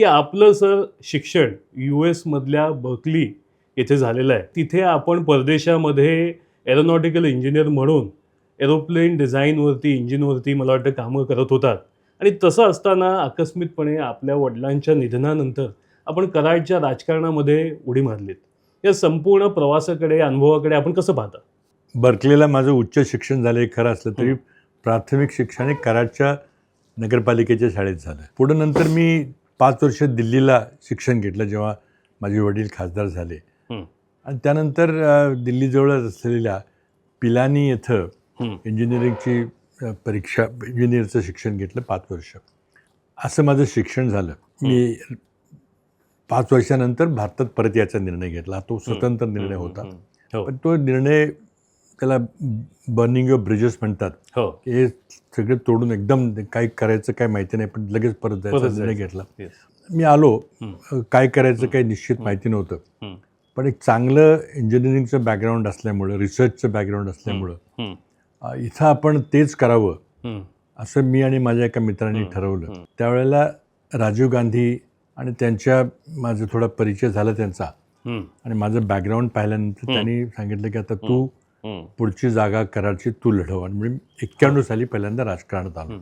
की आपलं सर शिक्षण US मधल्या बर्कली येथे झालेलं आहे. तिथे आपण परदेशामध्ये एरोनॉटिकल इंजिनियर म्हणून एरोप्लेन डिझाईनवरती, इंजिनवरती मला वाटतं कामं करत होतात. आणि तसं असताना आकस्मिकपणे आपल्या वडिलांच्या निधनानंतर आपण कराडच्या राजकारणामध्ये उडी मारलीत. या संपूर्ण प्रवासाकडे, अनुभवाकडे आपण कसं पाहता? बर्कलीला माझं उच्च शिक्षण झालं हे खरं असलं तरी प्राथमिक शिक्षण हे कराडच्या नगरपालिकेच्या शाळेत झालं. पुढं नंतर मी 5 वर्ष दिल्लीला शिक्षण घेतलं जेव्हा माझे वडील खासदार झाले. आणि त्यानंतर दिल्लीजवळच असलेल्या पिलानी येथं इंजिनिअरिंगची परीक्षा, इंजिनिअरचं शिक्षण घेतलं 5 वर्ष. असं माझं शिक्षण झालं. मी 5 वर्षानंतर भारतात परत यायचा निर्णय घेतला. तो स्वतंत्र निर्णय होता. पण तो निर्णय, त्याला बर्निंग ऑफ ब्रिजेस म्हणतात, हे सगळे तोडून एकदम काय करायचं काय माहिती नाही, पण लगेच परत जायचा निर्णय घेतला. मी आलो, काय करायचं काही निश्चित माहिती नव्हतं. पण एक चांगलं इंजिनिअरिंगचं बॅकग्राऊंड असल्यामुळं, रिसर्चचं बॅकग्राऊंड असल्यामुळं इथं आपण तेच करावं असं मी आणि माझ्या एका मित्रांनी ठरवलं. त्यावेळेला राजीव गांधी आणि त्यांच्या माझा थोडा परिचय झाला त्यांचा, आणि माझं बॅकग्राऊंड पाहिल्यानंतर त्यांनी सांगितलं की आता तू पुढची जागा कराडची तू लढव. आणि मी 91 साली पहिल्यांदा राजकारणात आलो.